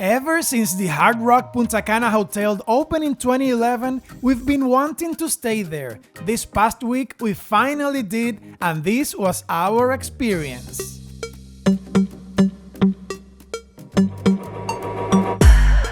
Ever since the Hard Rock Punta Cana hotel opened in 2011, we've been wanting to stay there. This past week, we finally did, and this was our experience.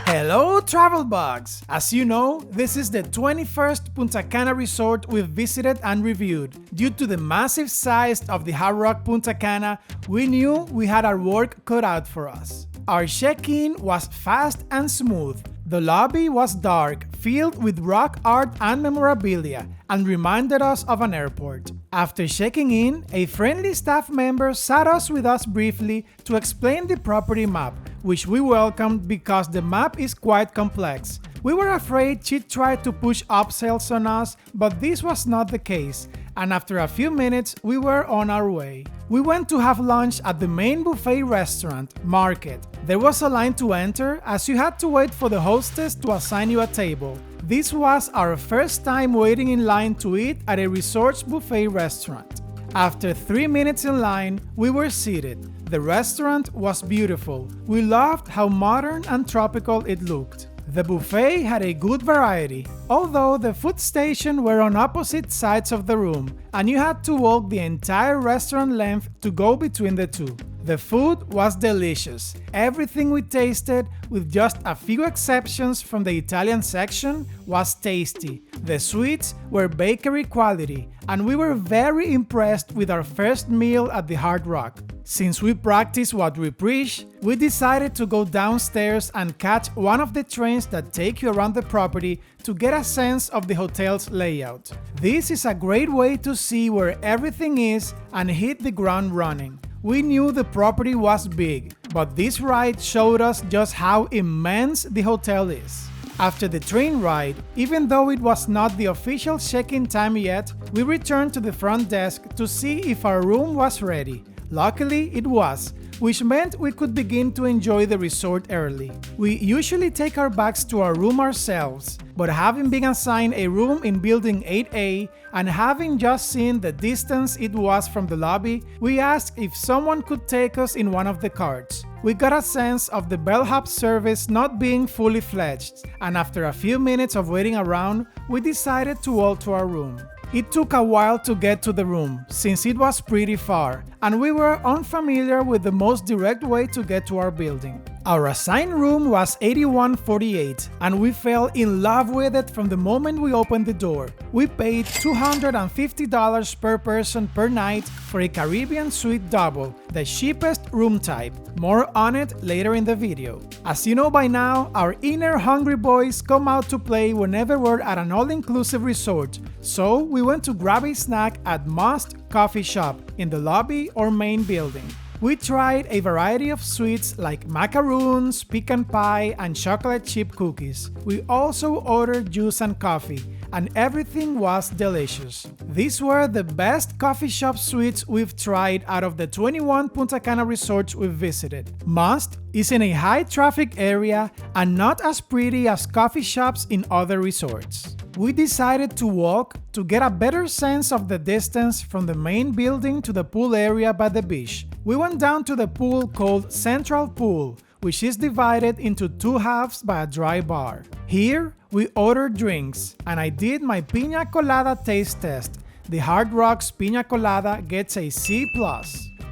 Hello, travel bugs! As you know, this is the 21st Punta Cana resort we've visited and reviewed. Due to the massive size of the Hard Rock Punta Cana, we knew we had our work cut out for us. Our check-in was fast and smooth. The lobby was dark, filled with rock art and memorabilia, and reminded us of an airport. After checking in, a friendly staff member sat us with us briefly to explain the property map, which we welcomed because the map is quite complex. We were afraid she'd try to push upsells on us, but this was not the case, and after a few minutes, we were on our way. We went to have lunch at the main buffet restaurant, Market. There was a line to enter, as you had to wait for the hostess to assign you a table. This was our first time waiting in line to eat at a resort's buffet restaurant. After 3 minutes in line, we were seated. The restaurant was beautiful. We loved how modern and tropical it looked. The buffet had a good variety, although the food station were on opposite sides of the room, and you had to walk the entire restaurant length to go between the two. The food was delicious. Everything we tasted, with just a few exceptions from the Italian section, was tasty. The sweets were bakery quality, and we were very impressed with our first meal at the Hard Rock. Since we practice what we preach, we decided to go downstairs and catch one of the trains that take you around the property to get a sense of the hotel's layout. This is a great way to see where everything is and hit the ground running. We knew the property was big, but this ride showed us just how immense the hotel is. After the train ride, even though it was not the official check-in time yet, we returned to the front desk to see if our room was ready. Luckily, it was, which meant we could begin to enjoy the resort early. We usually take our bags to our room ourselves, but having been assigned a room in Building 8A and having just seen the distance it was from the lobby, we asked if someone could take us in one of the carts. We got a sense of the bellhop service not being fully fledged, and after a few minutes of waiting around, we decided to walk to our room. It took a while to get to the room, since it was pretty far, and we were unfamiliar with the most direct way to get to our building. Our assigned room was 8148, and we fell in love with it from the moment we opened the door. We paid $250 per person per night for a Caribbean suite double, the cheapest room type. More on it later in the video. As you know by now, our inner hungry boys come out to play whenever we're at an all-inclusive resort, so we went to grab a snack at Must Coffee Shop in the lobby or main building. We tried a variety of sweets like macaroons, pecan pie, and chocolate chip cookies. We also ordered juice and coffee, and everything was delicious. These were the best coffee shop sweets we've tried out of the 21 Punta Cana resorts we've visited. Must is in a high traffic area and not as pretty as coffee shops in other resorts. We decided to walk to get a better sense of the distance from the main building to the pool area by the beach. We went down to the pool called Central Pool, which is divided into two halves by a dry bar. Here, we ordered drinks, and I did my piña colada taste test. The Hard Rock's piña colada gets a C+.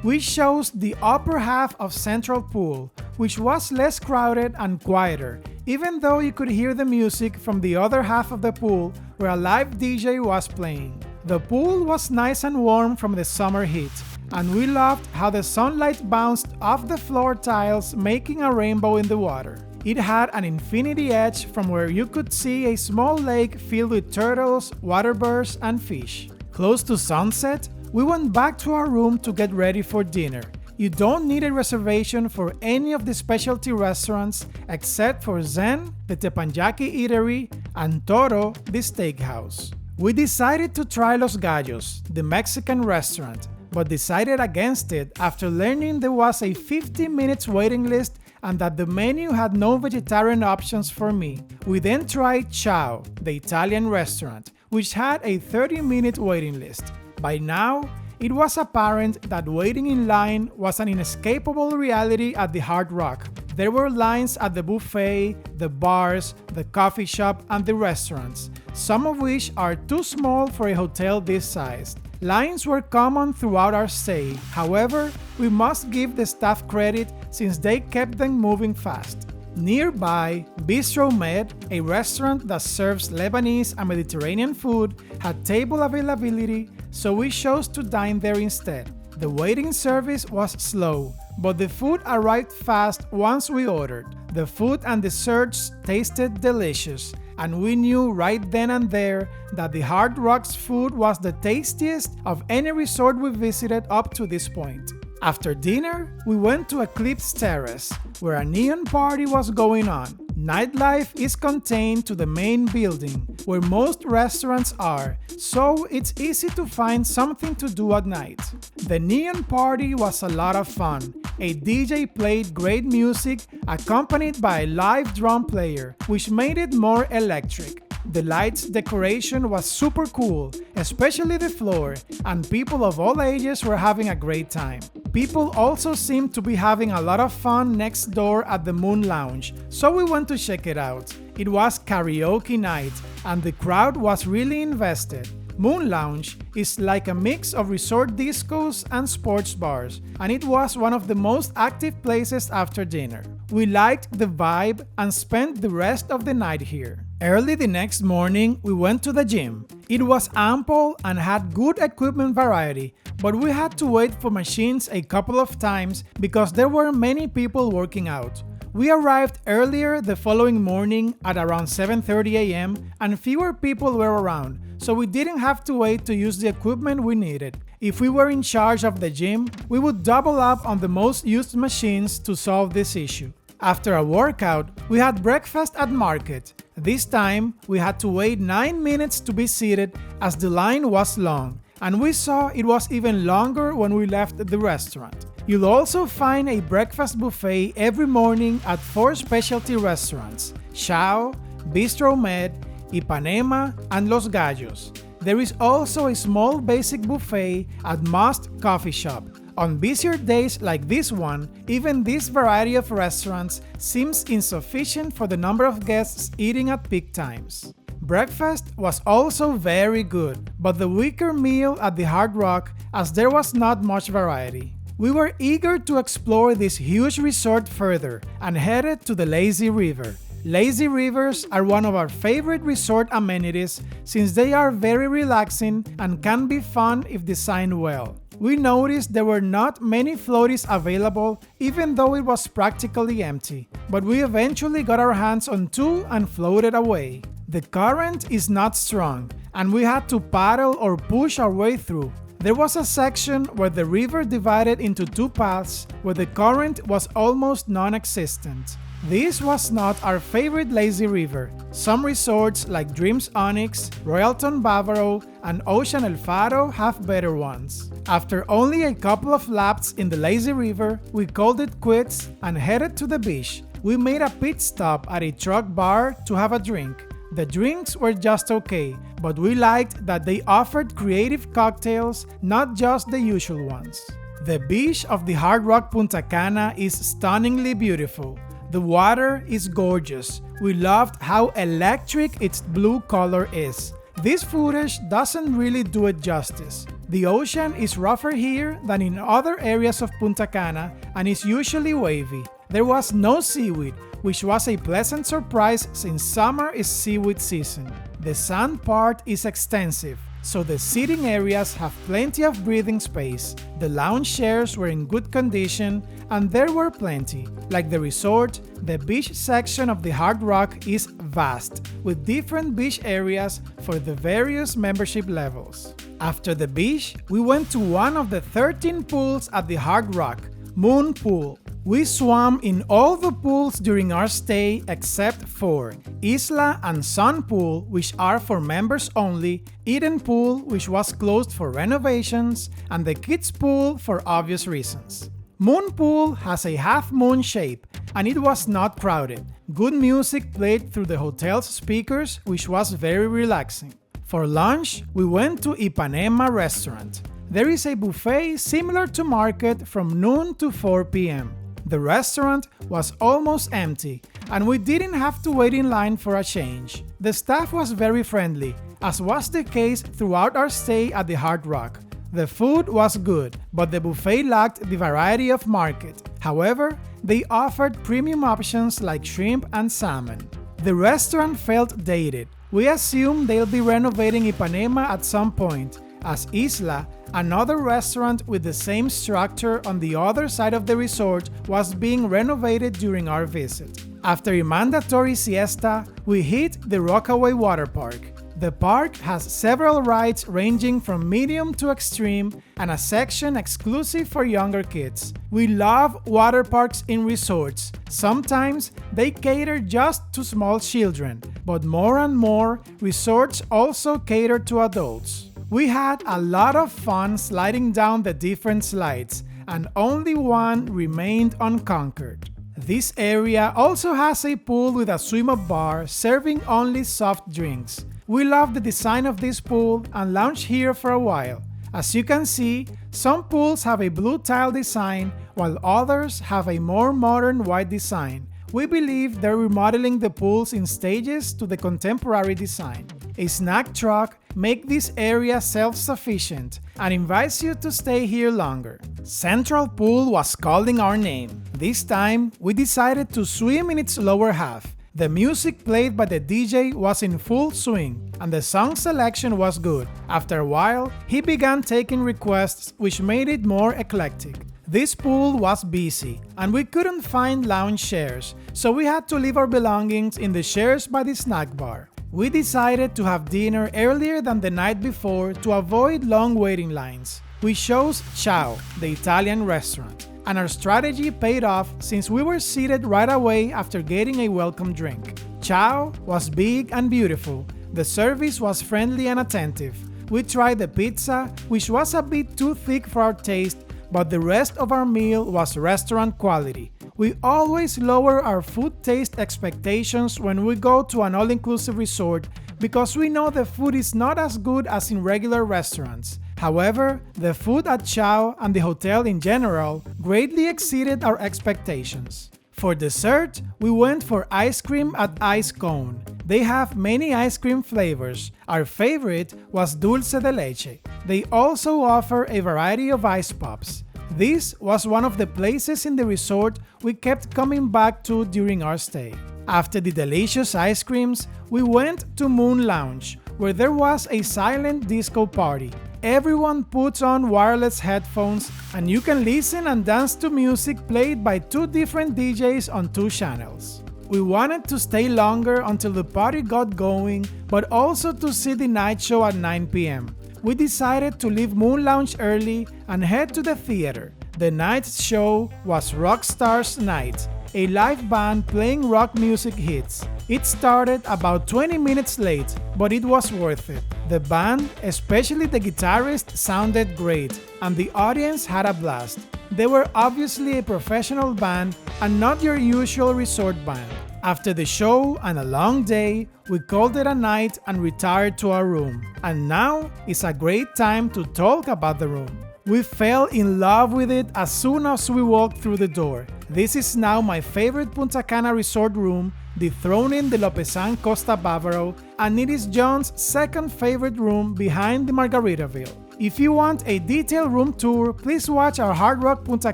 We chose the upper half of Central Pool, which was less crowded and quieter, even though you could hear the music from the other half of the pool where a live DJ was playing. The pool was nice and warm from the summer heat, and we loved how the sunlight bounced off the floor tiles, making a rainbow in the water. It had an infinity edge from where you could see a small lake filled with turtles, water birds, and fish. Close to sunset, we went back to our room to get ready for dinner. You don't need a reservation for any of the specialty restaurants except for Zen, the Teppanyaki Eatery, and Toro, the steakhouse. We decided to try Los Gallos, the Mexican restaurant, but decided against it after learning there was a 50-minute waiting list and that the menu had no vegetarian options for me. We then tried Ciao, the Italian restaurant, which had a 30-minute waiting list. By now, It was apparent that waiting in line was an inescapable reality at the Hard Rock. There were lines at the buffet, the bars, the coffee shop, and the restaurants, some of which are too small for a hotel this size. Lines were common throughout our stay. However, we must give the staff credit since they kept them moving fast. Nearby, Bistro Med, a restaurant that serves Lebanese and Mediterranean food, had table availability, so we chose to dine there instead. The waiting service was slow, but the food arrived fast once we ordered. The food and desserts tasted delicious, and we knew right then and there that the Hard Rock's food was the tastiest of any resort we visited up to this point. After dinner, we went to Eclipse Terrace, where a neon party was going on. Nightlife is contained to the main building, where most restaurants are, so it's easy to find something to do at night. The neon party was a lot of fun. A DJ played great music accompanied by a live drum player, which made it more electric. The lights decoration was super cool, especially the floor, and people of all ages were having a great time. People also seemed to be having a lot of fun next door at the Moon Lounge, so we went to check it out. It was karaoke night, and the crowd was really invested. Moon Lounge is like a mix of resort discos and sports bars, and it was one of the most active places after dinner. We liked the vibe and spent the rest of the night here. Early the next morning, we went to the gym. It was ample and had good equipment variety, but we had to wait for machines a couple of times because there were many people working out. We arrived earlier the following morning at around 7:30 a.m. and fewer people were around, so we didn't have to wait to use the equipment we needed. If we were in charge of the gym, we would double up on the most used machines to solve this issue. After a workout, we had breakfast at Market. This time, we had to wait 9 minutes to be seated as the line was long, and we saw it was even longer when we left the restaurant. You'll also find a breakfast buffet every morning at 4 specialty restaurants: Chao, Bistro Med, Ipanema, and Los Gallos. There is also a small basic buffet at Must Coffee Shop. On busier days like this one, even this variety of restaurants seems insufficient for the number of guests eating at peak times. Breakfast was also very good, but the weaker meal at the Hard Rock as there was not much variety. We were eager to explore this huge resort further and headed to the Lazy River. Lazy rivers are one of our favorite resort amenities since they are very relaxing and can be fun if designed well. We noticed there were not many floaties available even though it was practically empty, but we eventually got our hands on 2 and floated away. The current is not strong, and we had to paddle or push our way through. There was a section where the river divided into 2 paths where the current was almost non-existent. This was not our favorite lazy river. Some resorts like Dreams Onyx, Royalton Bavaro, and Ocean El Faro have better ones. After only a couple of laps in the lazy river, we called it quits and headed to the beach. We made a pit stop at a truck bar to have a drink. The drinks were just okay, but we liked that they offered creative cocktails, not just the usual ones. The beach of the Hard Rock Punta Cana is stunningly beautiful. The water is gorgeous. We loved how electric its blue color is. This footage doesn't really do it justice. The ocean is rougher here than in other areas of Punta Cana and is usually wavy. There was no seaweed, which was a pleasant surprise since summer is seaweed season. The sand part is extensive, so the seating areas have plenty of breathing space. The lounge chairs were in good condition, and there were plenty. Like the resort, the beach section of the Hard Rock is vast, with different beach areas for the various membership levels. After the beach, we went to one of the 13 pools at the Hard Rock, Moon Pool. We swam in all the pools during our stay except for Isla and Sun Pool, which are for members only, Eden Pool, which was closed for renovations, and the Kids Pool for obvious reasons. Moon Pool has a half-moon shape, and it was not crowded. Good music played through the hotel's speakers, which was very relaxing. For lunch, we went to Ipanema restaurant. There is a buffet similar to market from noon to 4 p.m. The restaurant was almost empty, and we didn't have to wait in line for a change. The staff was very friendly, as was the case throughout our stay at the Hard Rock. The food was good, but the buffet lacked the variety of market. However, they offered premium options like shrimp and salmon. The restaurant felt dated. We assumed they'll be renovating Ipanema at some point, as Isla, another restaurant with the same structure on the other side of the resort, was being renovated during our visit. After a mandatory siesta, we hit the Rockaway Water Park. The park has several rides ranging from medium to extreme and a section exclusive for younger kids. We love water parks in resorts. Sometimes they cater just to small children, but more and more resorts also cater to adults. We had a lot of fun sliding down the different slides, and only one remained unconquered. This area also has a pool with a swim-up bar serving only soft drinks. We love the design of this pool and lounged here for a while. As you can see, some pools have a blue tile design while others have a more modern white design. We believe they're remodeling the pools in stages to the contemporary design. A snack truck makes this area self-sufficient and invites you to stay here longer. Central Pool was calling our name. This time, we decided to swim in its lower half. The music played by the DJ was in full swing, and the song selection was good. After a while, he began taking requests, which made it more eclectic. This pool was busy, and we couldn't find lounge chairs, so we had to leave our belongings in the chairs by the snack bar. We decided to have dinner earlier than the night before to avoid long waiting lines. We chose Ciao, the Italian restaurant, and our strategy paid off since we were seated right away after getting a welcome drink. Ciao was big and beautiful. The service was friendly and attentive. We tried the pizza, which was a bit too thick for our taste, but the rest of our meal was restaurant quality. We always lower our food taste expectations when we go to an all-inclusive resort because we know the food is not as good as in regular restaurants. However, the food at Ciao and the hotel in general greatly exceeded our expectations. For dessert, we went for ice cream at Ice Cone. They have many ice cream flavors. Our favorite was dulce de leche. They also offer a variety of ice pops. This was one of the places in the resort we kept coming back to during our stay. After the delicious ice creams, we went to Moon Lounge, where there was a silent disco party. Everyone puts on wireless headphones, and you can listen and dance to music played by two different DJs on two channels. We wanted to stay longer until the party got going, but also to see the night show at 9 p.m. We decided to leave Moon Lounge early and head to the theater. The night's show was Rockstar's Night, a live band playing rock music hits. It started about 20 minutes late, but it was worth it. The band, especially the guitarist, sounded great, and the audience had a blast. They were obviously a professional band and not your usual resort band. After the show and a long day, we called it a night and retired to our room. And now is a great time to talk about the room. We fell in love with it as soon as we walked through the door. This is now my favorite Punta Cana resort room, dethroning the Lopesan Costa Bavaro, and it is John's second favorite room behind the Margaritaville. If you want a detailed room tour, please watch our Hard Rock Punta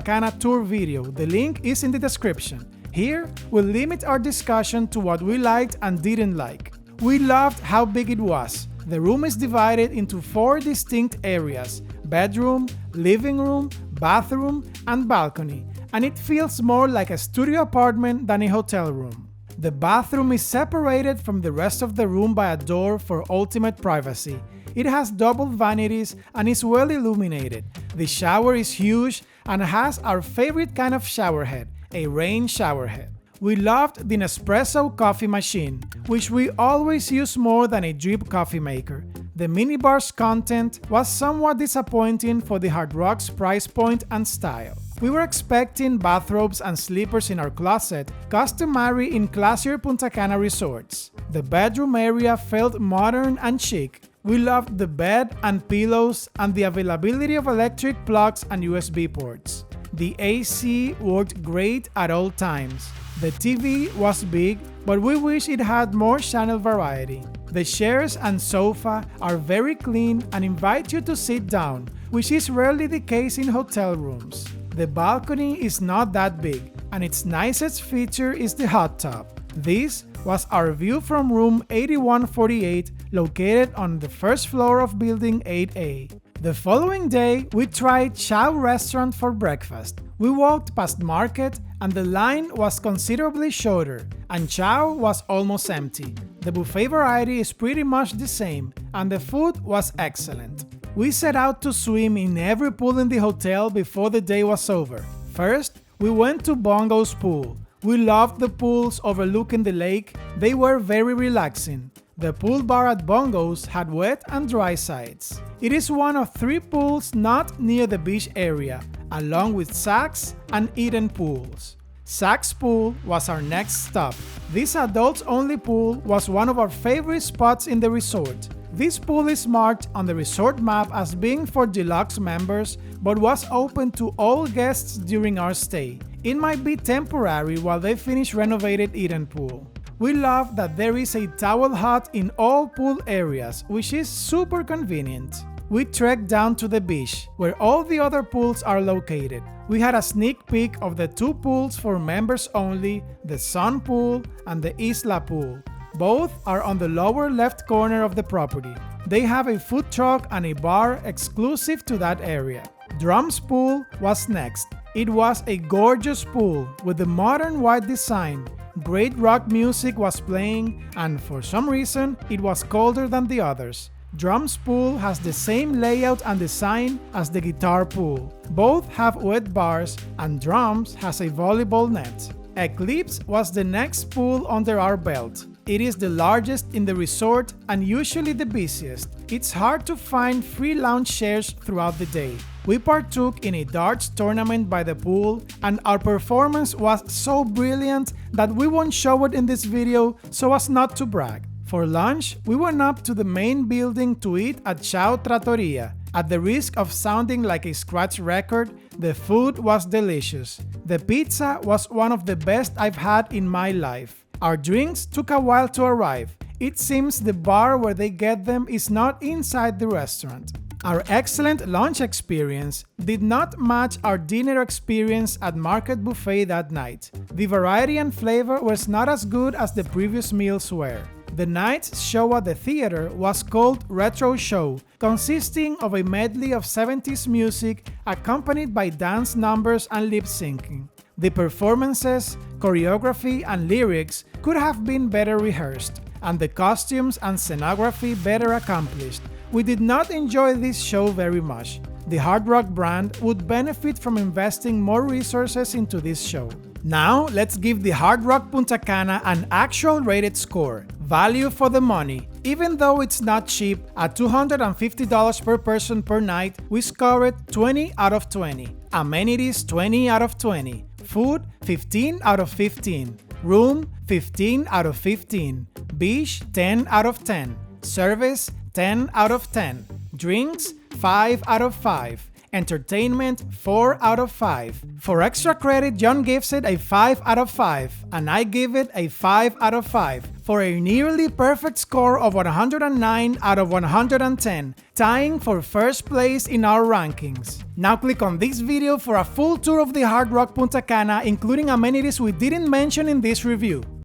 Cana tour video. The link is in the description. Here, we'll limit our discussion to what we liked and didn't like. We loved how big it was. The room is divided into 4 distinct areas: bedroom, living room, bathroom, and balcony, and it feels more like a studio apartment than a hotel room. The bathroom is separated from the rest of the room by a door for ultimate privacy. It has double vanities and is well illuminated. The shower is huge and has our favorite kind of shower head, a rain shower head. We loved the Nespresso coffee machine, which we always use more than a drip coffee maker. The minibar's content was somewhat disappointing for the Hard Rock's price point and style. We were expecting bathrobes and slippers in our closet, customary in classier Punta Cana resorts. The bedroom area felt modern and chic. We loved the bed and pillows and the availability of electric plugs and USB ports. The AC worked great at all times. The TV was big, but we wish it had more channel variety. The chairs and sofa are very clean and invite you to sit down, which is rarely the case in hotel rooms. The balcony is not that big, and its nicest feature is the hot tub. This was our view from room 8148, located on the first floor of building 8A. The following day, we tried Chow restaurant for breakfast. We walked past market and the line was considerably shorter, and Chow was almost empty. The buffet variety is pretty much the same, and the food was excellent. We set out to swim in every pool in the hotel before the day was over. First, we went to Bongo's pool. We loved the pools overlooking the lake. They were very relaxing. The pool bar at Bongo's had wet and dry sides. It is one of 3 pools not near the beach area, along with Saks and Eden pools. Saks Pool was our next stop. This adults-only pool was one of our favorite spots in the resort. This pool is marked on the resort map as being for deluxe members, but was open to all guests during our stay. It might be temporary while they finish renovated Eden pool. We love that there is a towel hut in all pool areas, which is super convenient. We trekked down to the beach, where all the other pools are located. We had a sneak peek of the 2 pools for members only, the Sun Pool and the Isla Pool. Both are on the lower left corner of the property. They have a food truck and a bar exclusive to that area. Drums Pool was next. It was a gorgeous pool with a modern white design. Great rock music was playing, and for some reason, it was colder than the others. Drums Pool has the same layout and design as the Guitar Pool. Both have wet bars, and Drums has a volleyball net. Eclipse was the next pool under our belt. It is the largest in the resort and usually the busiest. It's hard to find free lounge chairs throughout the day. We partook in a darts tournament by the pool, and our performance was so brilliant that we won't show it in this video so as not to brag. For lunch, we went up to the main building to eat at Chow Trattoria. At the risk of sounding like a scratch record, the food was delicious. The pizza was one of the best I've had in my life. Our drinks took a while to arrive. It seems the bar where they get them is not inside the restaurant. Our excellent lunch experience did not match our dinner experience at Market Buffet that night. The variety and flavor was not as good as the previous meals were. The night's show at the theater was called Retro Show, consisting of a medley of 70s music accompanied by dance numbers and lip syncing. The performances, choreography, and lyrics could have been better rehearsed, and the costumes and scenography better accomplished. We did not enjoy this show very much. The Hard Rock brand would benefit from investing more resources into this show. Now, let's give the Hard Rock Punta Cana an actual rated score. Value for the money. Even though it's not cheap, at $250 per person per night, we score it 20 out of 20. Amenities 20 out of 20. Food 15 out of 15. Room 15 out of 15. Beach 10 out of 10. Service 10 out of 10. Drinks 5 out of 5. Entertainment 4 out of 5. For extra credit, John gives it a 5 out of 5, and I give it a 5 out of 5, for a nearly perfect score of 109 out of 110, tying for first place in our rankings. Now click on this video for a full tour of the Hard Rock Punta Cana, including amenities we didn't mention in this review.